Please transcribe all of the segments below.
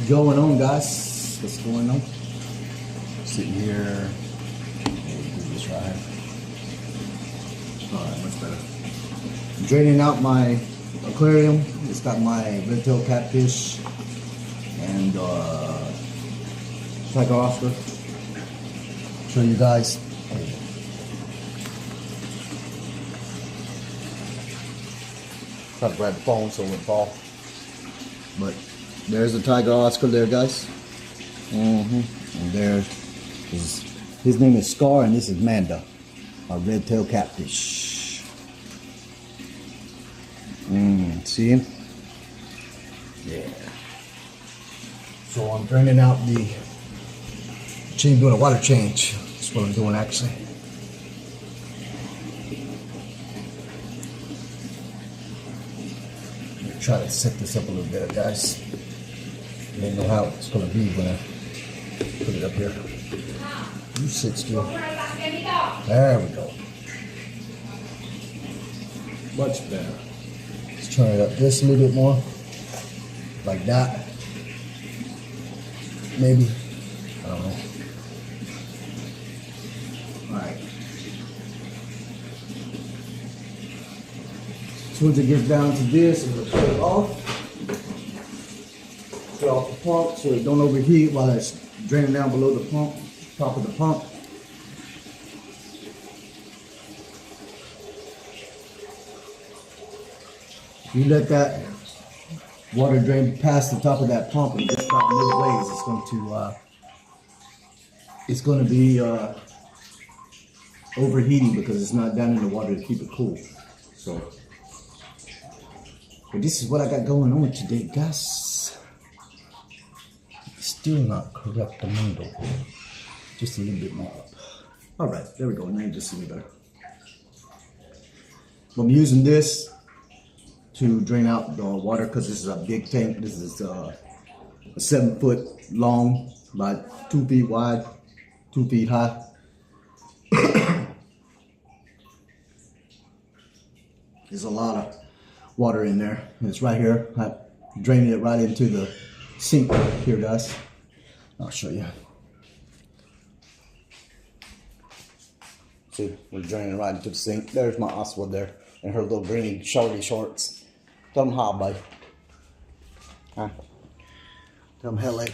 going on, guys? What's going on? Sitting here. Do this right here. Alright, much better. Draining out my aquarium. It's got my red-tailed catfish and tiger Oscar. Show you guys. Try to grab the phone so it wouldn't fall. But there's the tiger Oscar there, guys. And there is, his name is Scar, and this is Manda, our red-tailed catfish. See him? Yeah. So I'm draining out the change, doing a water change. That's what I'm doing actually. Try to set this up a little bit, guys. I don't know how it's going to be when I put it up here. You sit still. There we go. Much better. Let's turn it up just a little bit more. Like that. Maybe. I don't know. Alright. As soon as it gets down to this, I'm going to put it off. Put off the pump so it don't overheat while it's draining down below the pump, top of the pump. If you let that water drain past the top of that pump and just stop mid-ways, it's going to be overheating because it's not down in the water to keep it cool. So, but this is what I got going on today, guys. Still not correct the mundo. Just a little bit more up. All right, there we go. Now you just see me better. I'm using this to drain out the water because this is a big tank. This is a 7 foot long, about 2 feet wide, 2 feet high. There's a lot of water in there. And it's right here. I drained it right into the sink here, guys. I'll show you. See, we're draining right into the sink. There's my Oswald there and her little green shorty shorts. Tell them how, buddy. Huh? Tell them hello.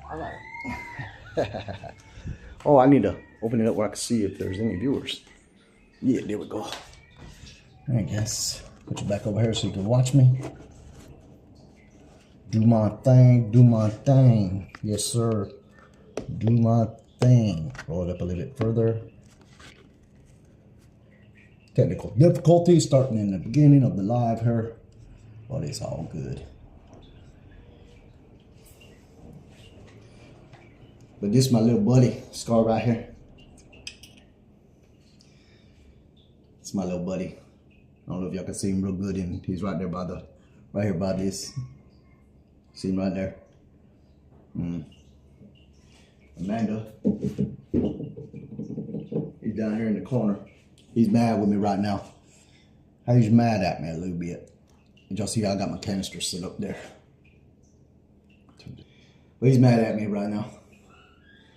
Hello. Oh, I need to open it up where I can see if there's any viewers. Yeah, there we go. All right, guys. Put you back over here so you can watch me. Do my thing, do my thing. Yes, sir. Do my thing. Roll it up a little bit further. Technical difficulties starting in the beginning of the live here. But it's all good. But this is my little buddy, Scar, right here. It's my little buddy. I don't know if y'all can see him real good, and he's right there by the, right here by this. See him right there. Amanda. He's down here in the corner. He's mad with me right now. He's mad at me a little bit. Did y'all see how I got my canister set up there? But he's mad at me right now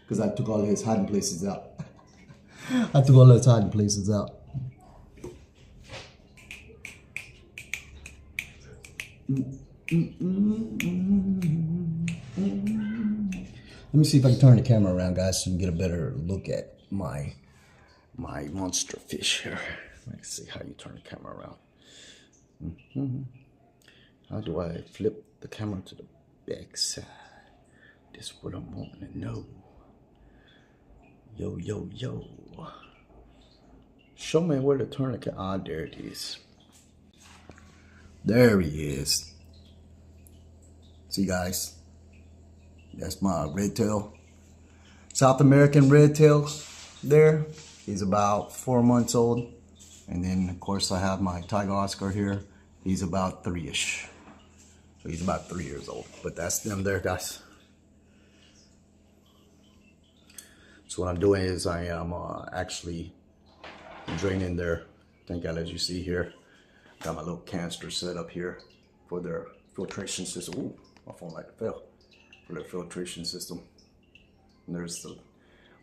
because I took all of his hiding places out. I took all of his hiding places out. Let me see if I can turn the camera around, guys, so you can get a better look at my monster fish here. Let's see how you turn the camera around. How do I flip the camera to the back side? That's what I'm wanting to know. Yo, yo, yo. Show me where to turn the camera. Ah, there it is. There he is. See, guys, that's my red tail, South American red tail there. He's about 4 months old. And then of course I have my tiger Oscar here. He's about 3-ish. So he's about 3 years old. But that's them there, guys. So what I'm doing is I am actually draining their tank out, as you see here. Got my little canister set up here for their filtration system. Ooh, My phone like fell for their filtration system. And there's the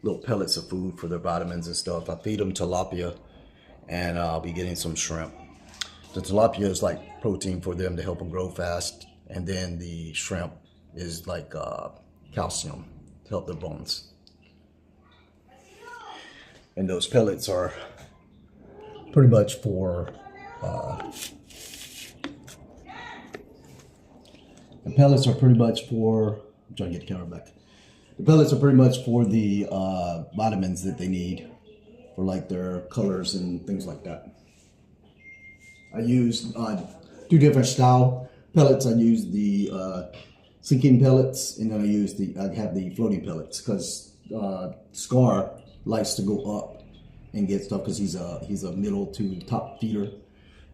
little pellets of food for their vitamins and stuff. I feed them tilapia, and I'll be getting some shrimp. The tilapia is like protein for them to help them grow fast, and then the shrimp is like calcium to help their bones. And those pellets are pretty much for I'm trying to get the camera back. The pellets are pretty much for the vitamins that they need for like their colors and things like that. I use 2 different style pellets. I use the sinking pellets, and then I have the floating pellets, because Scar likes to go up and get stuff because he's a middle to top feeder,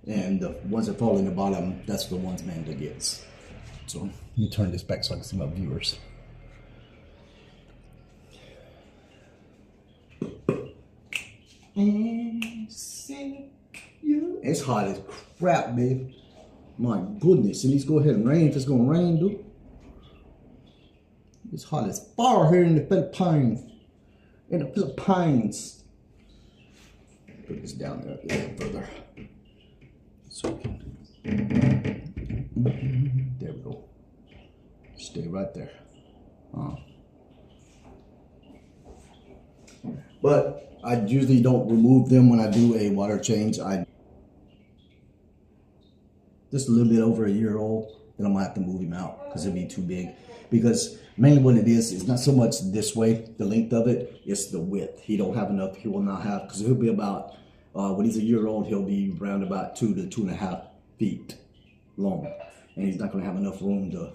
and the ones that fall in the bottom, that's the ones Amanda gets. So let me turn this back so I can see my viewers. It's hot as crap, babe. My goodness. At least go ahead and rain if it's gonna rain, dude. It's hot as fire here in the Philippines. Put this down there a little further. So there we go. Stay right there. But I usually don't remove them when I do a water change. Just a little bit over a year old, then I'm gonna have to move him out because it'll be too big. Because mainly what it is not so much this way, the length of it, it's the width. He don't have enough, he will not have, because he'll be about, when he's a year old, he'll be around about 2 to 2.5 feet long. And he's not gonna have enough room to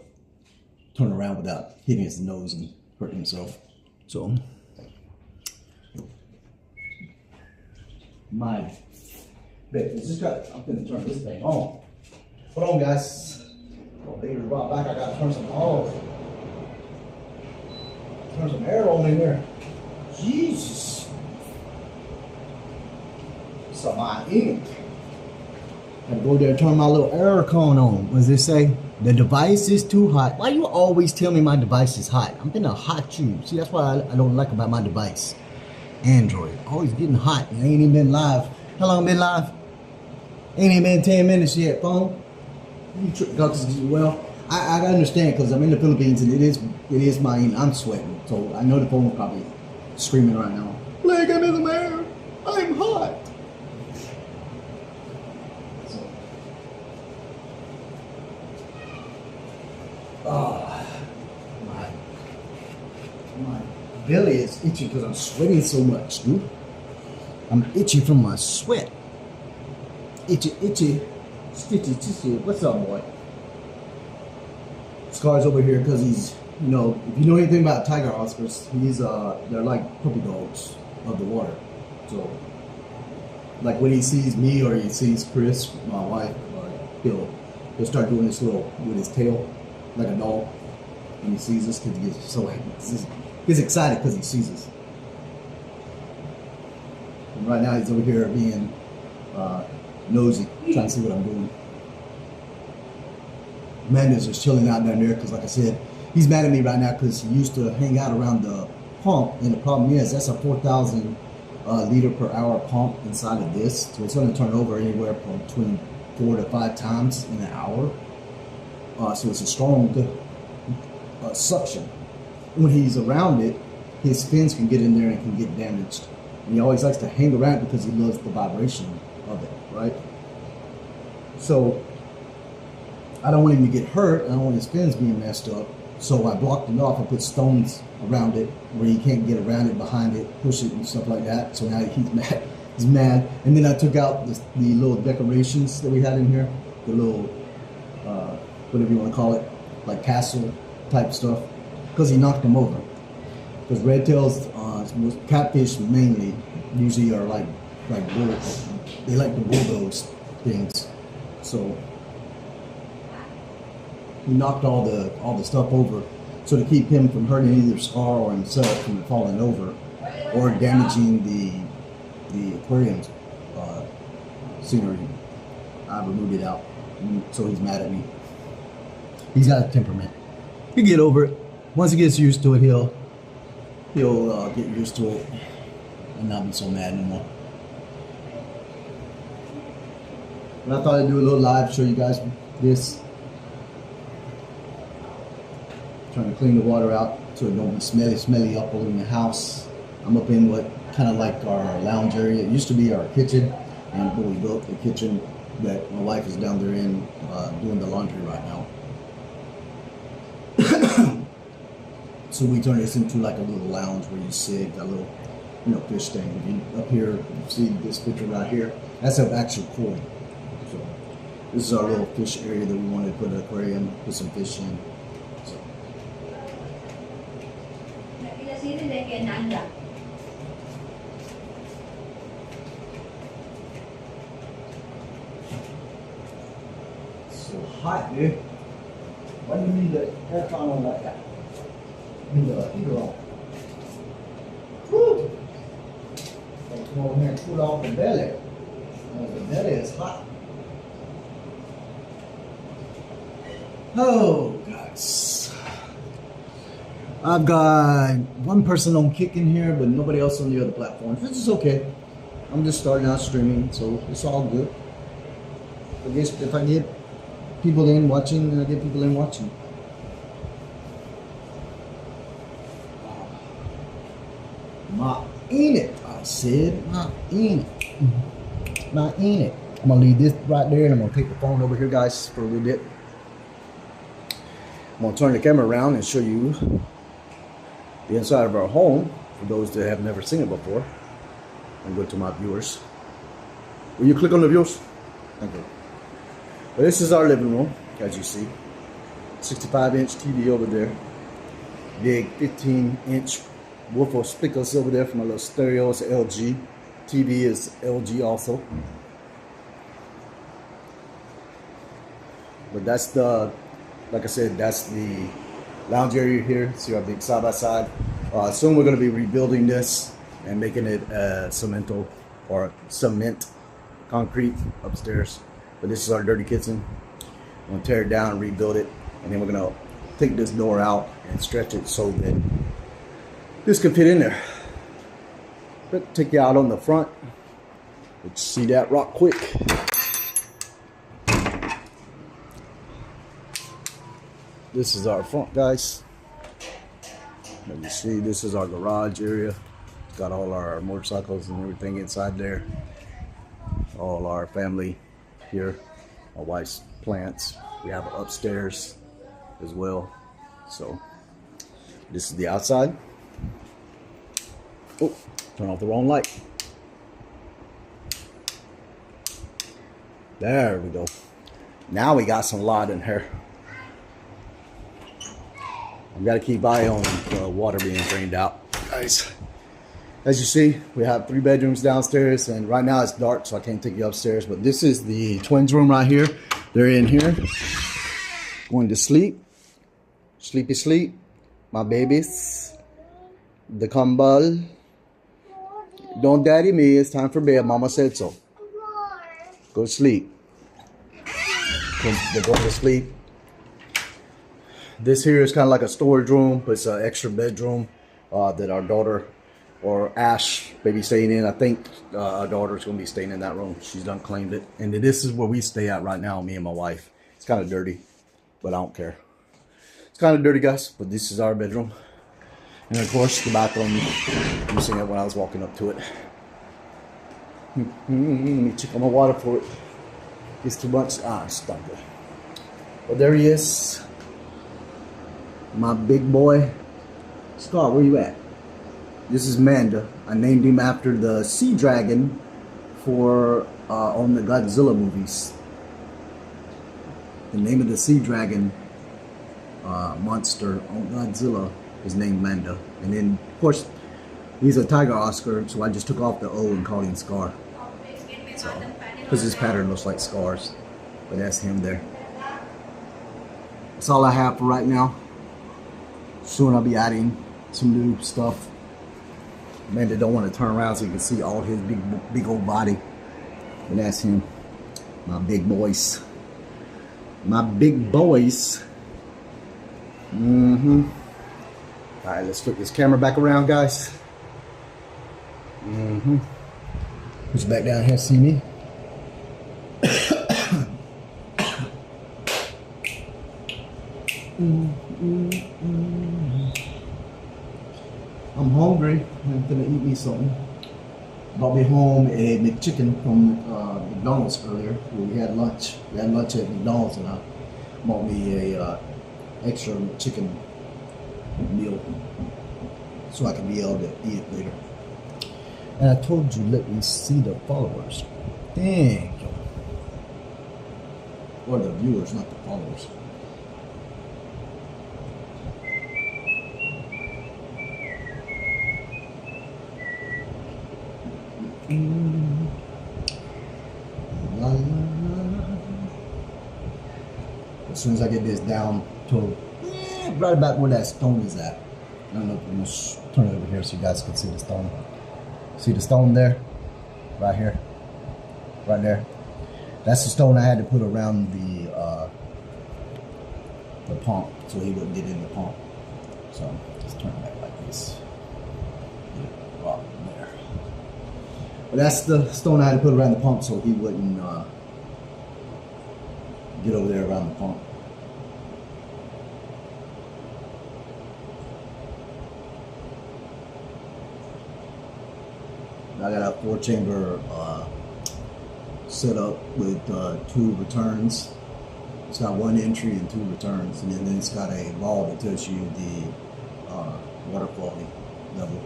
turn around without hitting his nose and hurting himself. So, my bed, I'm gonna turn this thing on. Hold on, guys. Oh, baby, brought back. I gotta turn some off. Turn some air on in there. Jesus. So my ink. I go there and turn my little air con on. What does it say? The device is too hot. Why you always tell me my device is hot? I'm gonna hot you. See, that's what I don't like about my device. Android. Always getting hot. And I ain't even been live. How long been live? Ain't even been 10 minutes yet, phone. Well, I understand, because I'm in the Philippines and it is I'm sweating, so I know the phone is probably screaming right now. Blake, I'm in the air. I'm hot. So, my belly is itchy because I'm sweating so much, dude. I'm itchy from my sweat. Itchy. Stitchy. What's up, boy? Scar's over here because he's, if you know anything about tiger oscars, they're like puppy dogs of the water. So, like when he sees me or he sees Chris, my wife, he'll start doing this little with his tail, like a dog. When he sees us, because he gets excited because he sees us. And right now he's over here being nosy, trying to see what I'm doing. Amanda's just chilling out down there because, like I said, he's mad at me right now because he used to hang out around the pump, and the problem is that's a 4,000 liter per hour pump inside of this, so it's going to turn over anywhere from between 4 to 5 times in an hour. So it's a strong suction. When he's around it, his fins can get in there and can get damaged. And he always likes to hang around because he loves the vibration of it, right? So I don't want him to get hurt. I don't want his fins being messed up. So I blocked it off. I put stones around it where he can't get around it, behind it, push it and stuff like that. So now he's mad. He's mad. And then I took out the little decorations that we had in here, the little whatever you want to call it, like castle type stuff, because he knocked them over. Because red tails, catfish mainly, usually are like bulls. They like to bulldoze things. So he knocked all the stuff over, so to keep him from hurting either Scar or himself from falling over or damaging the aquarium scenery, I removed it out. So he's mad at me. He's got a temperament. He'll get over it. Once he gets used to it, he'll get used to it and not be so mad anymore. But I thought I'd do a little live, show you guys this. Trying to clean the water out so it don't be smelly up over in the house. I'm up in what kind of like our lounge area. It used to be our kitchen, and when we built the kitchen that my wife is down there in doing the laundry right now. So we turned this into like a little lounge where you sit, got a little, fish tank. If you up here, you see this picture right here. That's an actual koi. So this is our little fish area that we wanted to put an aquarium, put some fish in. So hot, dude. Why do you need the aircon on like that? You need the heater on. Woo! Come over here and cool off the belly. The belly is hot. Oh, guys. I've got one person on Kick in here, but nobody else on the other platforms. Which is okay. I'm just starting out streaming, so it's all good. I guess if I get people in watching, then I get people in watching. Not in it, I said. Not in it. Not in it. I'm gonna leave this right there, and I'm gonna take the phone over here, guys, for a little bit. I'm gonna turn the camera around and show you the inside of our home for those that have never seen it before. And go to my viewers. Will you click on the viewers? Thank you. Well, this is our living room, as you see. 65-inch TV over there. Big 15-inch woofer speakers over there from my little stereo. It's LG. TV is LG also. But that's the, like I said, that's the lounge area here. See our big side by side. Soon we're going to be rebuilding this and making it cement concrete upstairs. But this is our dirty kitchen. I'm going to tear it down and rebuild it, and then we're going to take this door out and stretch it so that this can fit in there. But take you out on the front. Let's see that rock quick. This is our front, guys. As you see, this is our garage area. It's got all our motorcycles and everything inside there. All our family here. My wife's plants. We have upstairs as well. So this is the outside. Oh, turn off the wrong light. There we go. Now we got some light in here. I've got to keep eye on the water being drained out, guys. As you see, we have 3 bedrooms downstairs, and right now it's dark, so I can't take you upstairs. But this is the twins' room right here. They're in here, going to sleep. Sleepy sleep, my babies. The kumbal. Don't daddy me. It's time for bed. Mama said so. Go to sleep. They're going to sleep. This here is kind of like a storage room, but it's an extra bedroom that our daughter, or Ash, may be staying in. I think our daughter's going to be staying in that room. She's done claimed it. And this is where we stay at right now, me and my wife. It's kind of dirty, but I don't care. It's kind of dirty, guys, but this is our bedroom. And of course, the bathroom. I'm seeing it when I was walking up to it. Let me check on my water for it. It's too much. It's not good. But there he is. My big boy. Scott, where you at? This is Manda. I named him after the sea dragon for on the Godzilla movies. The name of the sea dragon monster on Godzilla is named Manda. And then, of course, he's a tiger Oscar, so I just took off the O and called him Scar. So, because his pattern looks like scars. But that's him there. That's all I have for right now. Soon I'll be adding some new stuff. Man, they don't want to turn around so you can see all his big old body. And that's him. My big boys. My big boys. All right, let's flip this camera back around, guys. Push back down here, see me. I'm hungry. I'm gonna eat me something. Brought me home a McChicken from McDonald's earlier. We had lunch. We had lunch at McDonald's, and I bought me a extra chicken meal so I can be able to eat it later. And I told you, let me see the followers. Dang. Or the viewers, not the followers. La, la, la. As soon as I get this down to right about where that stone is at. I don't know if I'm gonna turn it over here so you guys can see the stone. See the stone there? Right here. Right there. That's the stone I had to put around the pump so he wouldn't get in the pump. So just turn it back like this. Right there. But that's the stone I had to put around the pump so he wouldn't get over there around the pump. I got a 4-chamber set up with 2 returns. It's got 1 entry and 2 returns, and then it's got a ball that tells you the water quality level.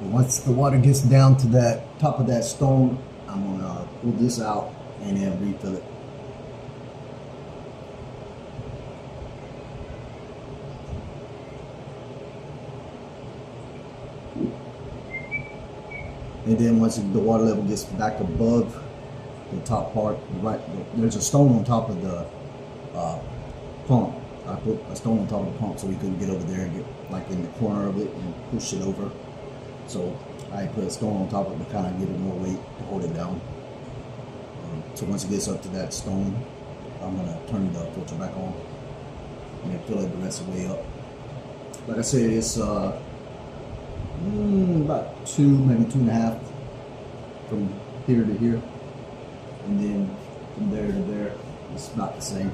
But once the water gets down to that top of that stone, I'm gonna pull this out and then refill it. And then once the water level gets back above the top part, right, there's a stone on top of the pump. I put a stone on top of the pump so we couldn't get over there and get like in the corner of it and push it over. So I put a stone on top of it to kind of give it more weight to hold it down. So once it gets up to that stone, I'm gonna turn the filter back on and then fill it the rest of the way up. Like I said, it's about 2, maybe 2.5 from here to here, and then from there to there it's about the same.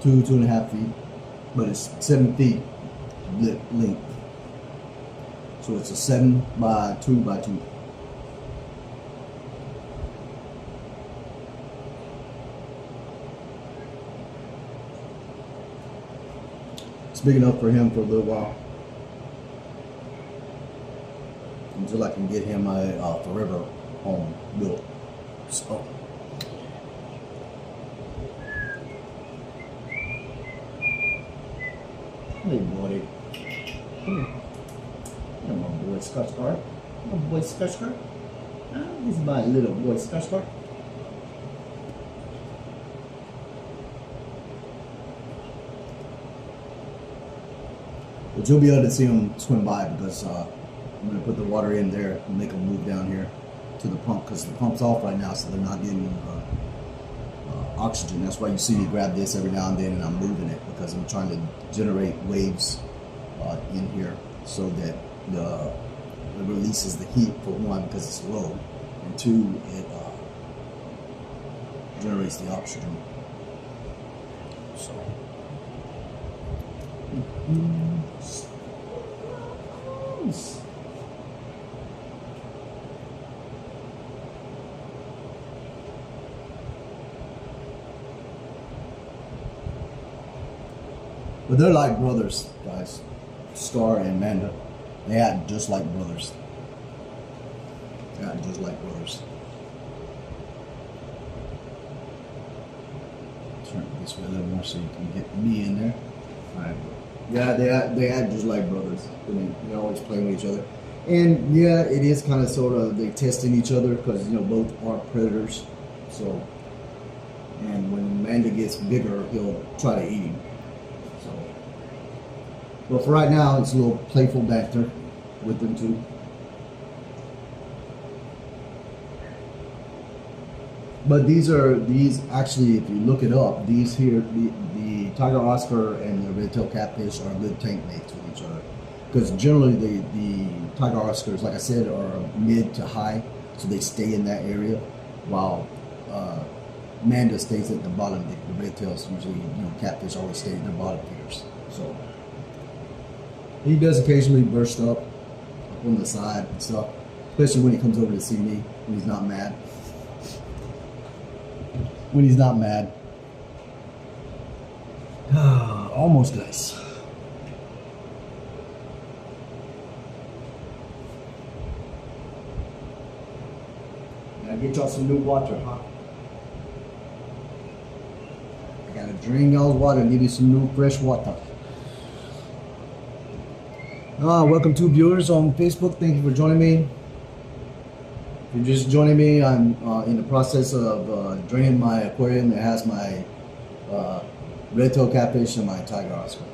2.5 feet, but it's 7 feet length, so it's a 7 by 2 by 2. It's big enough for him for a little while, until I can get him a forever home built. So, hey buddy, come here. Come on, boy, Scotch Guard. Come on, boy, Scotch Guard. This is my little boy, Scotch Guard. But you'll be able to see him swim by because I'm going to put the water in there and make them move down here to the pump, because the pump's off right now, so they're not getting oxygen. That's why you see me grab this every now and then and I'm moving it, because I'm trying to generate waves in here so that it releases the heat, for one, because it's low, and 2, it generates the oxygen. So. But they're like brothers, guys. Star and Amanda. They act just like brothers. They act just like brothers. Turn it this way a little more so you can get me in there. Alright. Yeah, they act just like brothers. They always play with each other. And yeah, it is kind of sort of, they testing each other because, you know, both are predators. So, and when Amanda gets bigger, he'll try to eat him. So, but for right now, it's a little playful banter with them two. But these actually, if you look it up, these here, the tiger Oscar and the red-tailed catfish are good tank mates with each other. Because generally the tiger Oscars, like I said, are mid to high, so they stay in that area, while Manda stays at the bottom. The red-tails usually, catfish always stay in their bottom feeders. So he does occasionally burst up on the side and stuff, especially when he comes over to see me when he's not mad. When he's not mad. Almost nice. Now get y'all some new water, huh? I gotta drain y'all's water and give you some new fresh water. Welcome to viewers on Facebook. Thank you for joining me. If you're just joining me, I'm in the process of draining my aquarium that has my red-tailed catfish and my tiger Oscar.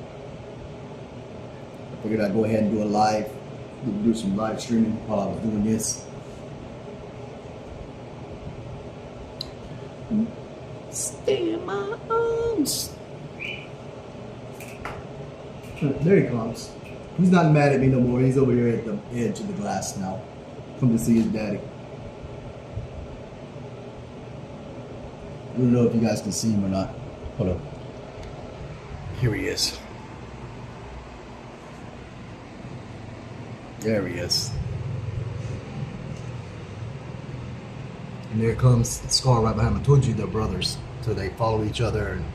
I figured I'd go ahead and do some live streaming while I was doing this. Stay in my arms. There he comes. He's not mad at me no more. He's over here at the edge of the glass now. Come to see his daddy. I don't know if you guys can see him or not. Hold up. Here he is. There he is. And there comes Scar right behind him. I told you they're brothers. So they follow each other and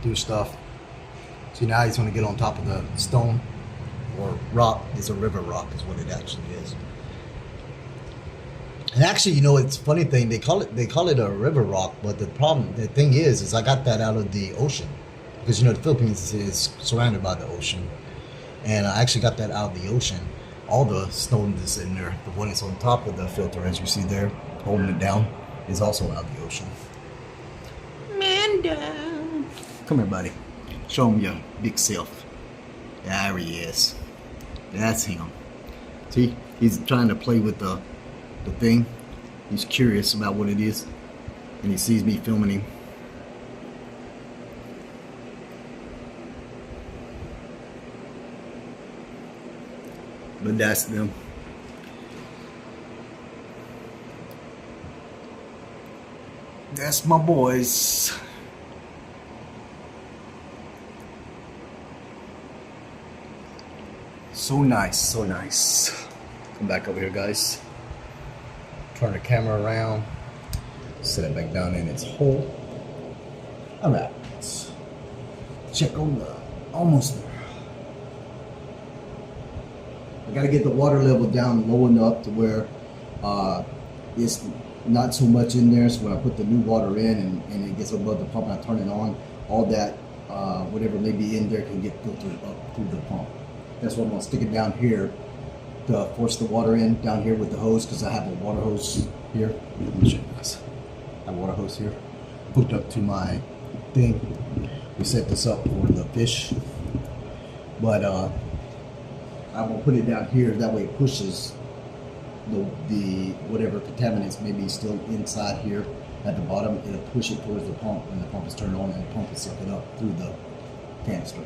do stuff. See, now he's going to get on top of the stone or rock. It's a river rock is what it actually is. And actually, it's a funny thing. They call it a river rock, but the thing is I got that out of the ocean, because the Philippines is surrounded by the ocean, and I actually got that out of the ocean. All the stone that's in there, the one that's on top of the filter, as you see there, holding it down, is also out of the ocean. Manda, come here, buddy. Show him your big self. There he is. That's him. See, he's trying to play with the thing. He's curious about what it is, and he sees me filming him. But that's them. That's my boys. So nice, so nice. Come back over here, guys. Turn the camera around. Set it back down in its hole. Alright. Check on the almost there. I gotta get the water level down low enough to where it's not so much in there, so when I put the new water in and it gets above the pump and I turn it on, all that whatever may be in there can get filtered up through the pump. That's why I'm gonna stick it down here to force the water in down here with the hose, because I have a water hose here. Let me show you guys. I have a water hose here hooked up to my thing. We set this up for the fish, but I'm gonna put it down here, that way it pushes the whatever contaminants may be still inside here at the bottom. It'll push it towards the pump when the pump is turned on, and the pump will suck it up through the canister.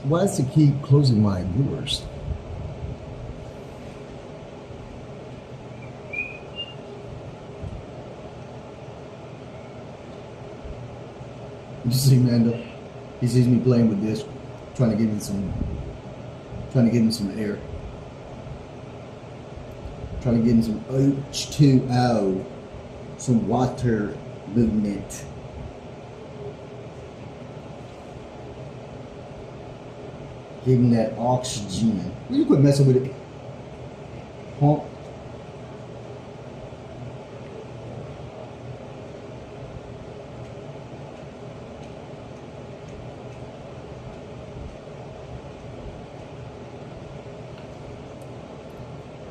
Why is the key closing my lures? You see Manda? He sees me playing with this, trying to give me some air. Trying to get in some H2O, some water movement. Give him that oxygen. Will you quit messing with it? Pump.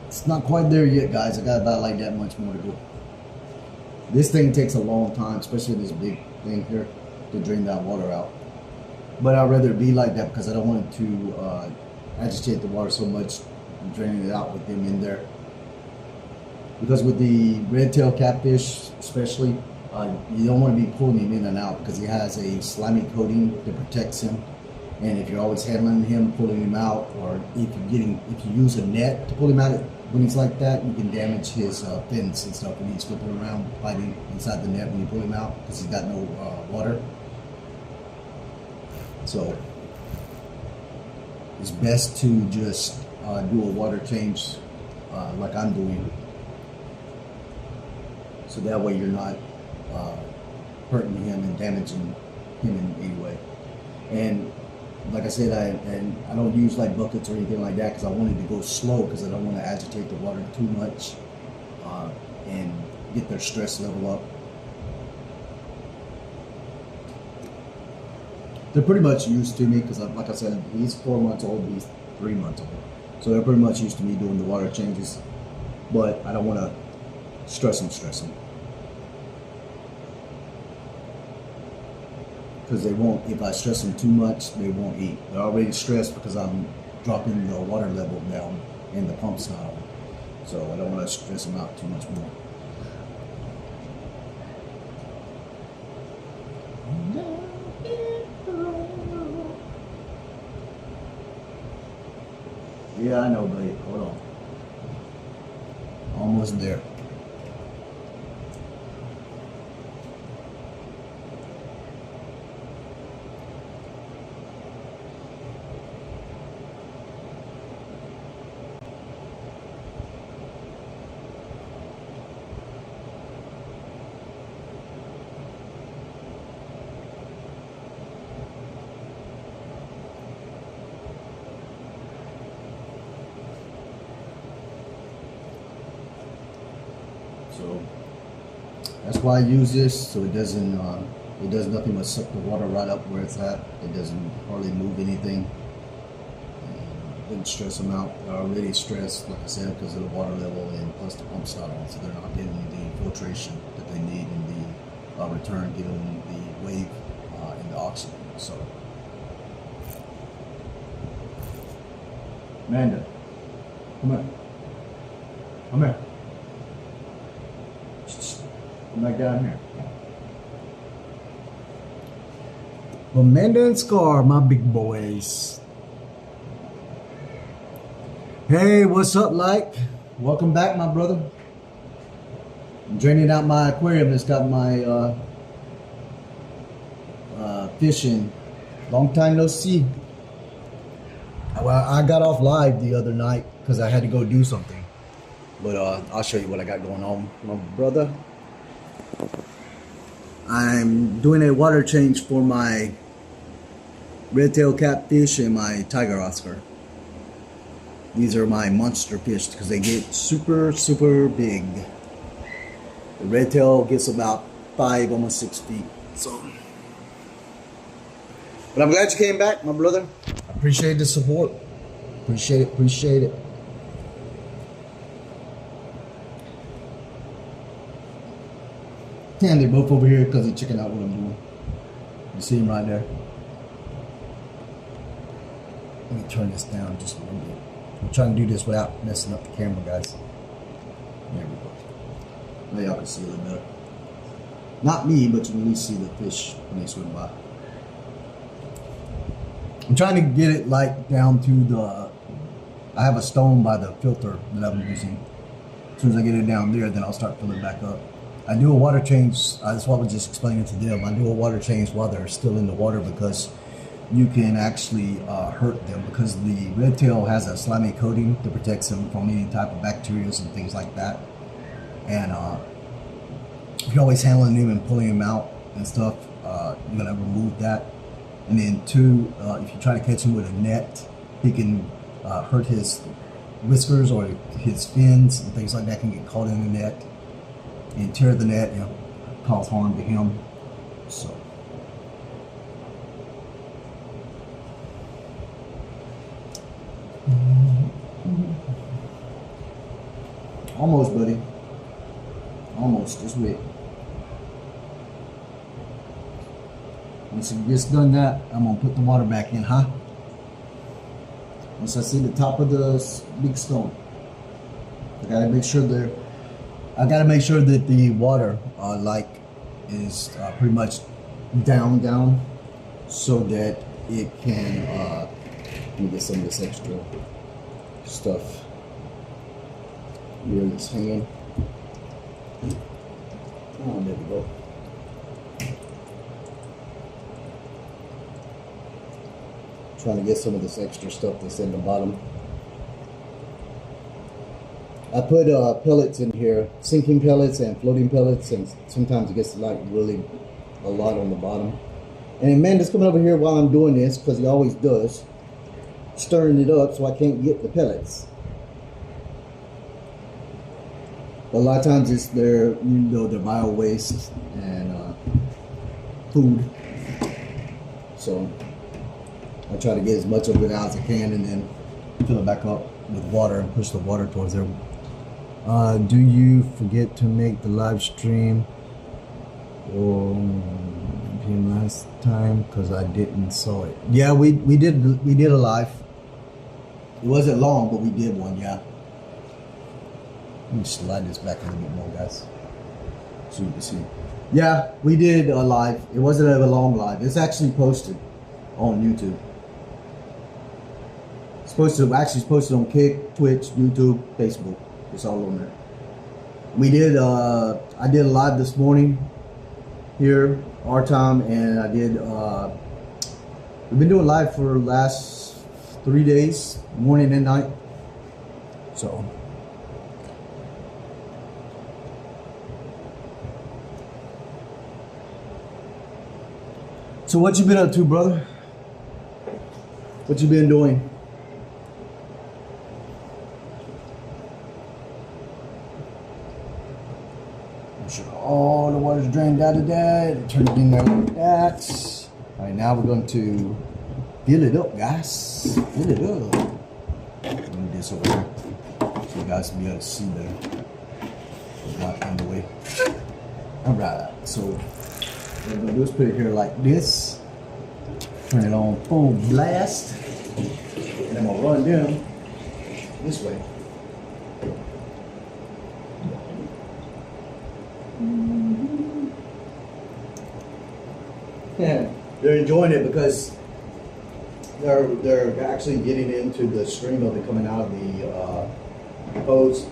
It's not quite there yet, guys. I got about like that much more to go. This thing takes a long time, especially this big thing here, to drain that water out. But I'd rather it be like that because I don't want it to agitate the water so much, draining it out with them in there. because with the red-tailed catfish especially, you don't want to be pulling him in and out because he has a slimy coating that protects him. And if you're always handling him, pulling him out, or if you use a net to pull him out when he's like that, you can damage his fins and stuff when he's flipping around, fighting inside the net when you pull him out because he's got no water. So it's best to just do a water change like I'm doing, so that way you're not hurting him and damaging him in any way. And like I said, I don't use like buckets or anything like that because I wanted to go slow because I don't want to agitate the water too much and get their stress level up. They're pretty much used to me because, like I said, he's 4 months old, he's 3 months old. So they're pretty much used to me doing the water changes, but I don't want to stress them. Because they won't, if I stress them too much, they won't eat. They're already stressed because I'm dropping the water level down and the pump's not on. So I don't want to stress them out too much more. Yeah, I know, buddy. Hold on. Almost there. So that's why I use this, so it does nothing but suck the water right up where it's at. It doesn't hardly move anything. Didn't stress them out. They're already stressed, like I said, because of the water level and plus the pump's not on, so they're not getting the filtration that they need in the return, getting the wave and the oxygen. So, Amanda, come here. Come here. Come back down here. Amanda and Scar, my big boys. Hey, what's up, like? Welcome back, my brother. I'm draining out my aquarium that's got my fish in. Long time no see. Well, I got off live the other night because I had to go do something. But I'll show you what I got going on, my brother. I'm doing a water change for my red-tailed catfish and my tiger Oscar. These are my monster fish because they get super, super big. The red-tail gets about 5, almost 6 feet. So, but I'm glad you came back, my brother. I appreciate the support. Appreciate it. Appreciate it. And they're both over here because they're checking out what I'm doing. You see them right there? Let me turn this down just a little bit. I'm trying to do this without messing up the camera, guys. There we go. Now y'all can see a little better. Not me, but you can at least see the fish when they swim by. I'm trying to get it like down to the... I have a stone by the filter that I'm using. As soon as I get it down there, then I'll start filling it back up. I do a water change, that's what I was just explaining to them. I do a water change while they're still in the water because you can actually hurt them because the red tail has a slimy coating that protects them from any type of bacteria and things like that. And if you're always handling him and pulling him out and stuff, you're gonna remove that. And then two, if you try to catch him with a net, he can hurt his whiskers or his fins and things like that can get caught in the net and tear the net and cause harm to him. So almost, buddy. Almost. Just wait. Once it gets done that, I'm gonna put the water back in, huh? Once I see the top of the big stone, I gotta make sure I gotta make sure that the water is pretty much down so that it can let me get some of this extra stuff here in this hand. Oh, there we go. Trying to get some of this extra stuff that's in the bottom. I put pellets in here, sinking pellets and floating pellets, and sometimes it gets like really a lot on the bottom. And Amanda's coming over here while I'm doing this, because he always does, stirring it up so I can't get the pellets. But a lot of times it's their bio waste and food. So I try to get as much of it out as I can and then fill it back up with water and push the water towards there. Do you forget to make the live stream or last time? Because I didn't saw it. Yeah, we did a live. It wasn't long, but we did one. Yeah. Let me slide this back a little bit more, guys, so you can see. Yeah, we did a live. It wasn't a long live. It's actually posted on YouTube. It's posted on Kick, Twitch, YouTube, Facebook. It's all on there. We did. I did a live this morning here, our time, and I did. We've been doing live for the last 3 days, morning and night. So. So what you been up to, brother? What you been doing? Make sure all the water's drained out of that. Turn it in there like that. All right, now we're going to fill it up, guys. Fill it up. Let me do this over here so you guys can be able to see better. Not in the way. All right, so what I'm gonna do is put it here like this. Turn it on full blast. And I'm gonna run down this way. Yeah, they're enjoying it because they're actually getting into the stream of it coming out of the hose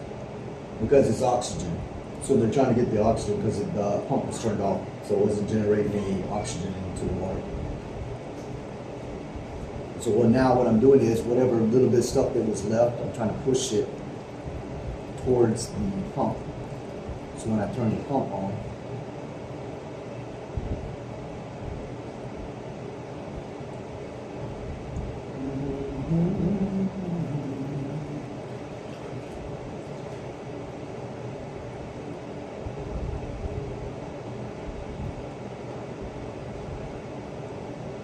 because it's oxygen. So they're trying to get the oxygen because the pump was turned off, so it wasn't generating any oxygen into the water. So now what I'm doing is whatever little bit of stuff that was left, I'm trying to push it towards the pump. So when I turn the pump on,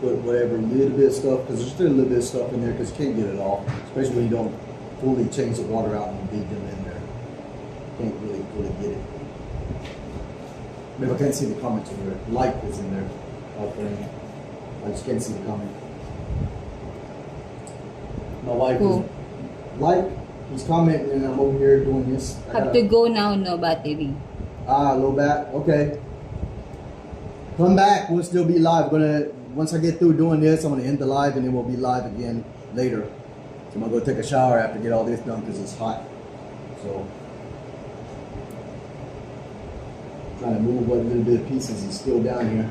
put whatever little bit of stuff, because there's still a little bit of stuff in there because you can't get it all, especially when you don't fully change the water out and leave them in there. Can't really fully get it. Maybe I can't see the comments over there. Light is in there. I just can't see the comment. My wife is like, he's commenting and I'm over here doing this. Have to go now, no battery. Low bat, okay. Come back, we'll still be live. Once I get through doing this, I'm gonna end the live and then we'll be live again later. So I'm gonna go take a shower after get all this done because it's hot. So trying to move what little bit of pieces is still down here,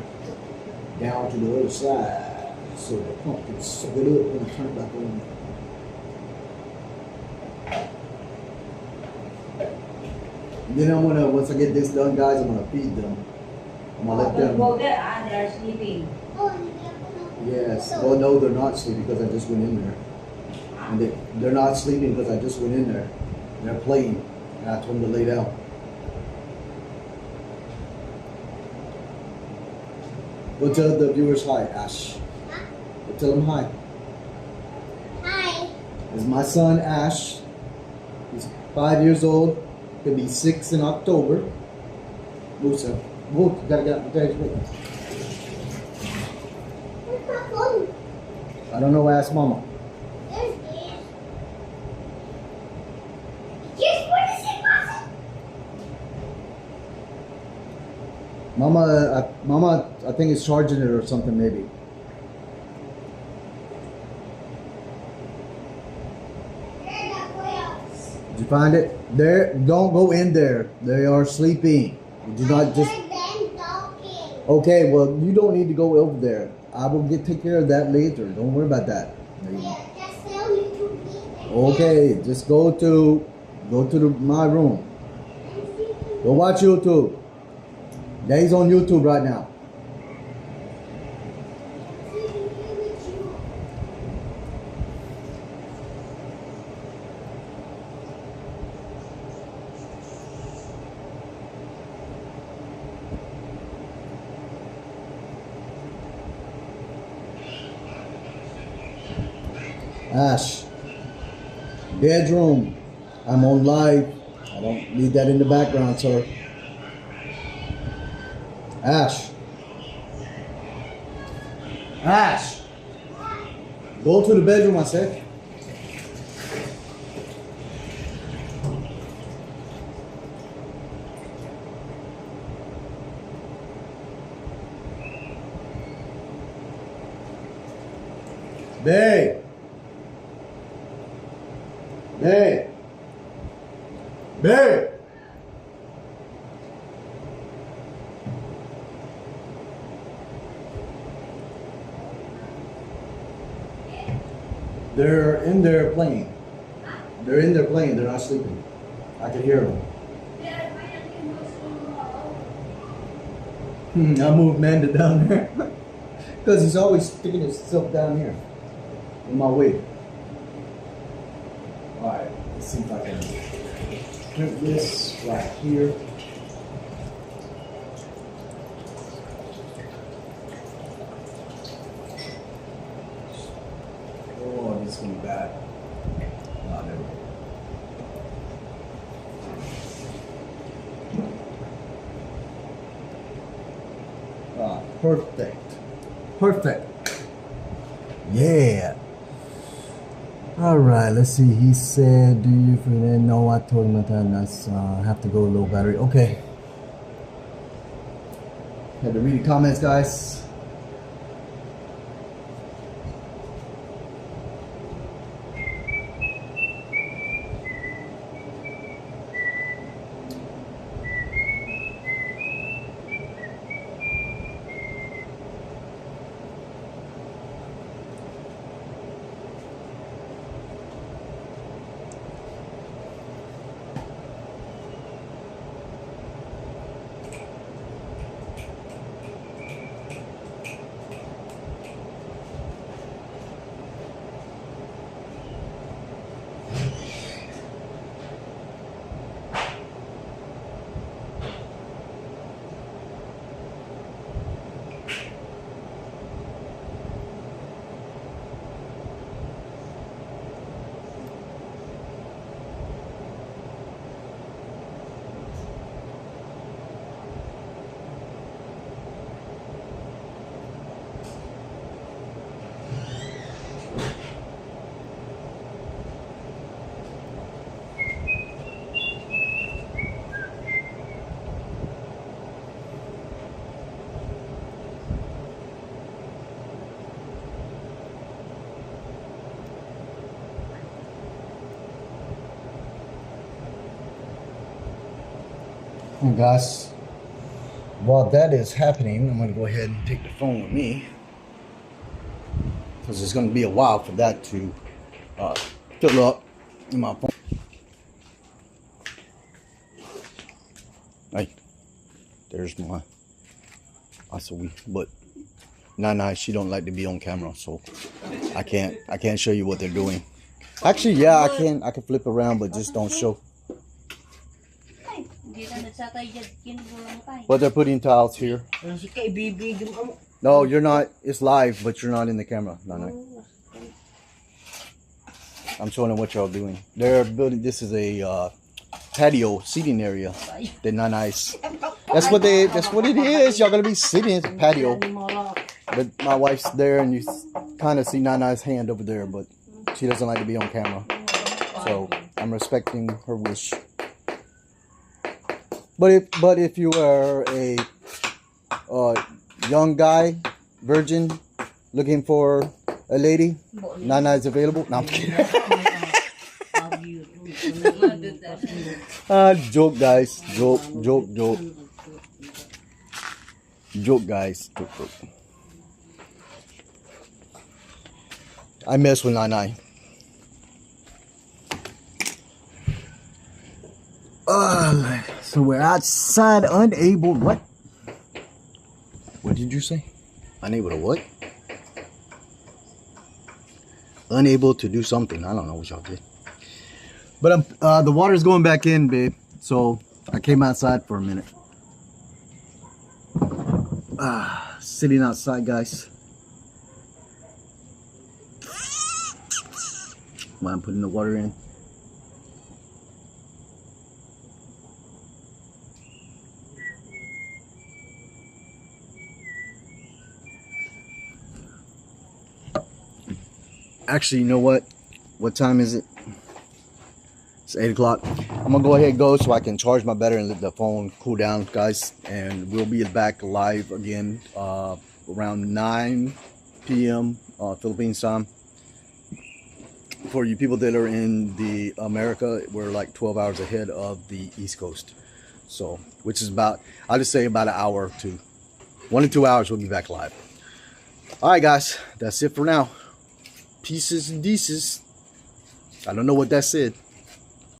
down to the other side, so the pump can suck it up and turn it back on. And then I'm gonna, once I get this done, guys, I'm gonna feed them. I'm gonna let them go there and they're sleeping. Yes. Well, no, they're not sleeping because I just went in there. And they're not sleeping because I just went in there. They're playing, and I told them to lay down. Go tell the viewers hi, Ash. Go tell them hi. Hi. This is my son, Ash. He's 5 years old. He'll be 6 in October. Musa. Look, you gotta get out the dad's way. Where's my phone? I don't know, ask Mama. There's this. Just where is it, Mama? Mama, I think it's charging it or something maybe. Did you find it? There, don't go in there. They are sleeping. Do not just. Okay, well, you don't need to go over there. I will take care of that later. Don't worry about that. Okay, just go to my room. Go watch YouTube. Daddy's on YouTube right now. Ash, bedroom. I'm on live. I don't need that in the background, sir. Ash. Ash. Go to the bedroom, I said. Babe. Babe. Babe. They're in there playing. They're in there playing. They're not sleeping. I can hear them. I moved Manda down there because he's always sticking himself down here in my way. All right, let's see if I can put this right here. Oh, this is gonna be bad. Oh, there we go. Ah, perfect. Perfect. Yeah. All right, let's see. He said, do you feel that? No, I told him that I have to go low battery. Okay. Had to read the comments, guys. Guys, while that is happening, I'm going to go ahead and take the phone with me because it's going to be a while for that to fill up in my phone. Hey, there's my but Nana, she don't like to be on camera, so I can't show you what they're doing. Actually, yeah, I can flip around, but just don't show. But they're putting tiles here. No, you're not. It's live, but you're not in the camera. No. I'm showing them what y'all doing. They're building. This is a patio seating area. They're not nice. That's what it is. Y'all gonna be sitting in the patio. But my wife's there, and you kind of see Nana's hand over there, but she doesn't like to be on camera. So I'm respecting her wish. But if you are a young guy, virgin, looking for a lady. Nana is available. No, I'm kidding. Joke, guys. Joke. Joke, guys. Joke. I mess with Nana. So we're outside, unable. What? What did you say? Unable to what? Unable to do something. I don't know what y'all did. But the water's going back in, babe. So I came outside for a minute. Sitting outside, guys. While I'm putting the water in. Actually, you know what? What time is it? It's 8 o'clock. I'm gonna go ahead and go so I can charge my battery and let the phone cool down, guys. And we'll be back live again around 9 p.m. Philippines time. For you people that are in the America, we're like 12 hours ahead of the East Coast. So, which is about, I'll just say about an hour or two. 1 to 2 hours, we'll be back live. All right, guys, that's it for now. Pieces and deuces. I don't know what that said.